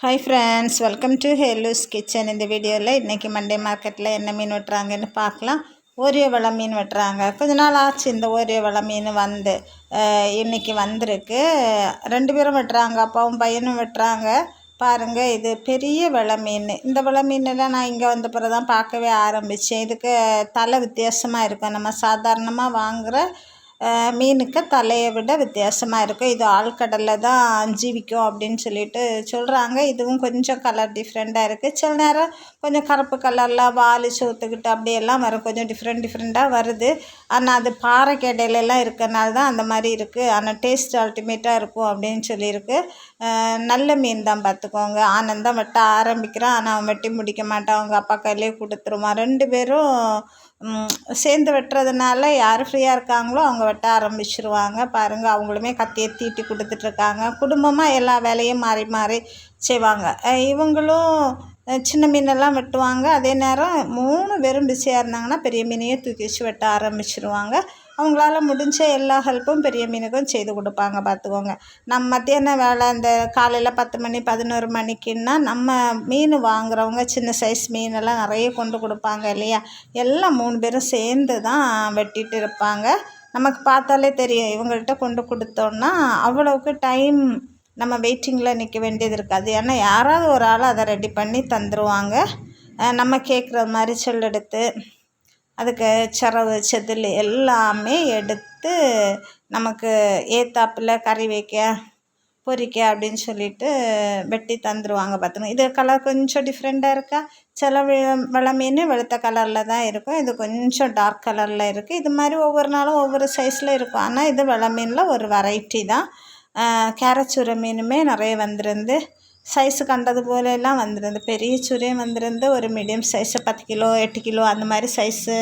Hi friends, welcome to ஹெலூஸ் kitchen. இந்த வீடியோவில் இன்றைக்கி மண்டே மார்க்கெட்டில் என்ன மீன் வெட்டுறாங்கன்னு பார்க்கலாம். ஓரியோ வலை மீன் வெட்டுறாங்க. கொஞ்ச நாள் ஆச்சு இந்த ஓரியோ வலை மீன் வந்து இன்றைக்கி வந்திருக்கு. 2 பேரும் வெட்டுறாங்க, அப்பாவும் பையனும் வெட்டுறாங்க. பாருங்கள், இது பெரிய வலை மீன். இந்த வலை மீனெல்லாம் நான் இங்கே வந்த பிறகு தான் பார்க்கவே ஆரம்பித்தேன். இதுக்கு தலை வித்தியாசமாக இருக்கும். நம்ம சாதாரணமாக வாங்குகிற மீனுக்கு தலையை விட வித்தியாசமாக இருக்கும். இது ஆழ்கடலில் தான் ஜீவிக்கும் அப்படின்னு சொல்லிட்டு சொல்கிறாங்க. இதுவும் கொஞ்சம் கலர் டிஃப்ரெண்ட்டாக இருக்குது. சில நேரம் கொஞ்சம் கருப்பு கலரில் வால் சோத்துக்கிட்டு அப்படியெல்லாம் வரும். கொஞ்சம் டிஃப்ரெண்ட்டாக வருது. ஆனால் அது பாறைக்கு இடையிலலாம் இருக்கிறனால தான் அந்த மாதிரி இருக்குது. ஆனால் டேஸ்ட் அல்டிமேட்டாக இருக்கும் அப்படின்னு சொல்லியிருக்கு. நல்ல மீன் தான், பார்த்துக்கோங்க. ஆனந்தம் வெட்ட ஆரம்பிக்கிறான், ஆனால் அவன் வெட்டி முடிக்க மாட்டான். அவங்க அப்பா கையிலே கொடுத்துருவான். 2 பேரும் சேர்ந்து வெட்டுறதுனால யார் ஃப்ரீயாக இருக்காங்களோ அவங்க வெட்ட ஆரம்பிச்சிருவாங்க. பாருங்கள், அவங்களுமே கத்தியை தீட்டி கொடுத்துட்ருக்காங்க. குடும்பமாக எல்லா வேலையும் மாறி மாறி செய்வாங்க. இவங்களும் சின்ன மீனெல்லாம் வெட்டுவாங்க. அதே நேரம் 3 பேரும் பிஸியாக இருந்தாங்கன்னா பெரிய மீனையே தூக்கி வச்சு வெட்ட ஆரம்பிச்சிருவாங்க. அவங்களால முடிஞ்ச எல்லா ஹெல்ப்பும் பெரிய மீனுக்கும் செய்து கொடுப்பாங்க, பார்த்துக்கோங்க. நம்ம மத்தியான வேலை இந்த காலையில் 10 மணி 11 மணிக்குன்னா நம்ம மீன் வாங்குறவங்க சின்ன சைஸ் மீனெல்லாம் நிறைய கொண்டு கொடுப்பாங்க இல்லையா. எல்லாம் 3 பேரும் சேர்ந்து தான் வெட்டிட்டு இருப்பாங்க. நமக்கு பார்த்தாலே தெரியும். இவங்கள்ட்ட கொண்டு கொடுத்தோன்னா அவ்வளவுக்கு டைம் நம்ம வெயிட்டிங்கில் நிற்க வேண்டியது இருக்காது. ஏன்னா யாராவது ஒரு ஆள் அதை ரெடி பண்ணி தந்துடுவாங்க. நம்ம கேட்குற மாதிரி செல்லெடுத்து அதுக்கு செரவு செதில் எல்லாமே எடுத்து நமக்கு ஏத்தாப்பில் கறி வைக்க பொரிக்க அப்படின்னு சொல்லிட்டு வெட்டி தந்துடுவாங்க. பார்த்துங்க, இது கலர் கொஞ்சம் டிஃப்ரெண்ட்டாக இருக்கா. சில வலை மீன் வெளுத்த கலரில் தான் இருக்கும். இது கொஞ்சம் டார்க் கலரில் இருக்குது. இது மாதிரி ஒவ்வொரு நாளும் ஒவ்வொரு சைஸில் இருக்கும். ஆனால் இது வலை மீனில் ஒரு வெரைட்டி தான். கேரச்சூரை மீனுமே நிறைய வந்திருந்து சைஸு கண்டது போலெல்லாம் வந்துருந்து. பெரிய சுரையும் வந்துருந்து. ஒரு மீடியம் சைஸு 10 கிலோ 8 கிலோ அந்த மாதிரி சைஸு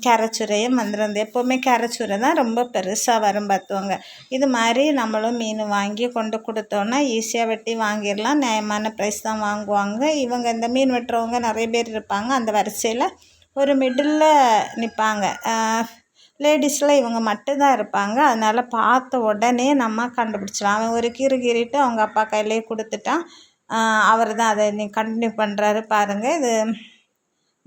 கேரச்சுரையும் வந்துருந்து. எப்போவுமே கேரச்சுரை தான் ரொம்ப பெருசாக வரும், பார்த்துவாங்க. இது மாதிரி நம்மளும் மீன் வாங்கி கொண்டு கொடுத்தோன்னா ஈஸியாக வெட்டி வாங்கிடலாம். நியாயமான ப்ரைஸ் தான் வாங்குவாங்க. இவங்க இந்த மீன் வெட்டுறவங்க நிறைய பேர் இருப்பாங்க. அந்த வரிசையில் ஒரு மிடில் நிற்பாங்க. லேடிஸில் இவங்க மட்டும்தான் இருப்பாங்க. அதனால் பார்த்த உடனே நம்ம கண்டுபிடிச்சிடலாம். அவன் ஒரு கீறிட்டு அவங்க அப்பா கையிலே கொடுத்துட்டான். அவர் தான் அதை நீ கண்டினியூ பண்ணுறாரு. பாருங்கள், இது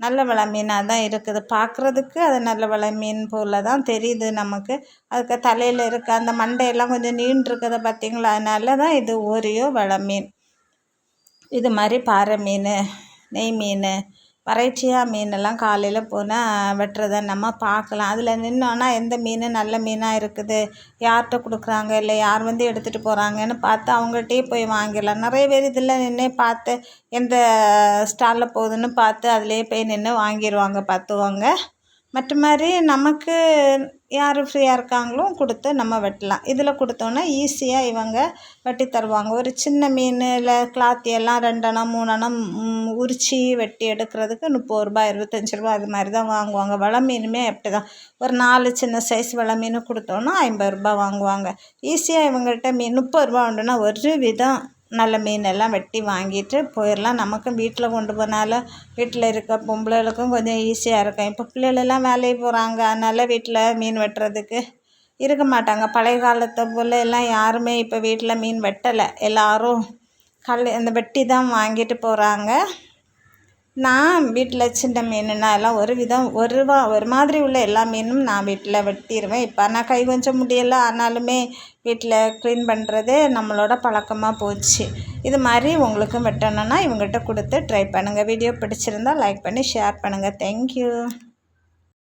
நல்ல வலை மீனாக தான் இருக்குது. பார்க்குறதுக்கு அது நல்ல வலை மீன் போல் தான் தெரியுது நமக்கு. அதுக்கு தலையில் இருக்க அந்த மண்டையெல்லாம் கொஞ்சம் நீண்டிருக்கிறத பார்த்திங்களா. அதனால தான் இது ஓரியோ வலை மீன். இது மாதிரி பாறை மீன், நெய் மீன், வெரைட்டியாக மீனெல்லாம் காலையில் போனால் வெட்டுறதை நம்ம பார்க்கலாம். அதில் நின்னோன்னா எந்த மீன் நல்ல மீனாக இருக்குது, யார்கிட்ட கொடுக்குறாங்க, இல்லை யார் வந்து எடுத்துகிட்டு போகிறாங்கன்னு பார்த்து அவங்கள்ட்டே போய் வாங்கிடலாம். நிறைய பேர் இதில் நின்று பார்த்து எந்த ஸ்டாலில் போகுதுன்னு பார்த்து அதிலே போய் நின்று வாங்கிடுவாங்க, பார்த்துவாங்க. மற்ற மாதிரி நமக்கு யார் ஃப்ரீயாக இருக்காங்களோ கொடுத்து நம்ம வெட்டலாம். இதில் கொடுத்தோன்னா ஈஸியாக இவங்க வெட்டி தருவாங்க. ஒரு சின்ன மீனில் கிளாத்தி எல்லாம் 2 அணம் 3 அணம் உரிச்சி வெட்டி எடுக்கிறதுக்கு 30 ரூபா 25 ரூபா அது மாதிரி தான் வாங்குவாங்க. வலை மீனுமே அப்படி தான். ஒரு 4 சின்ன சைஸ் வலை மீன் கொடுத்தோன்னா 50 ரூபா வாங்குவாங்க. ஈஸியாக இவங்கள்ட்ட மீன் 30 ரூபா உண்டுன்னா ஒரு விதம் நல்ல மீனெல்லாம் வெட்டி வாங்கிட்டு போயிடலாம். நமக்கும் வீட்டில் கொண்டு போனாலும் வீட்டில் இருக்க பொம்பளைகளுக்கும் கொஞ்சம் ஈஸியாக இருக்கும். இப்போ பிள்ளைகளெல்லாம் வேலைக்கு போகிறாங்க, அதனால் வீட்டில் மீன் வெட்டுறதுக்கு இருக்க மாட்டாங்க. பழைய காலத்தை போல் எல்லாம் யாருமே இப்போ வீட்டில் மீன் வெட்டலை. எல்லோரும் அந்த வெட்டி தான் வாங்கிட்டு போகிறாங்க. நான் வீட்டில் சின்ன மீனுன்னா எல்லாம் ஒரு மாதிரி உள்ள எல்லா மீனும் நான் வீட்டில் வெட்டிடுவேன். இப்போ நான் கை கொஞ்சம் முடியலை, ஆனாலுமே வீட்டில் க்ளீன் பண்ணுறதே நம்மளோட பழக்கமாக போச்சு. இது மாதிரி உங்களுக்கும் வெட்டணுன்னா இவங்ககிட்ட கொடுத்து ட்ரை பண்ணுங்கள். வீடியோ பிடிச்சிருந்தால் லைக் பண்ணி ஷேர் பண்ணுங்கள். தேங்க்யூ.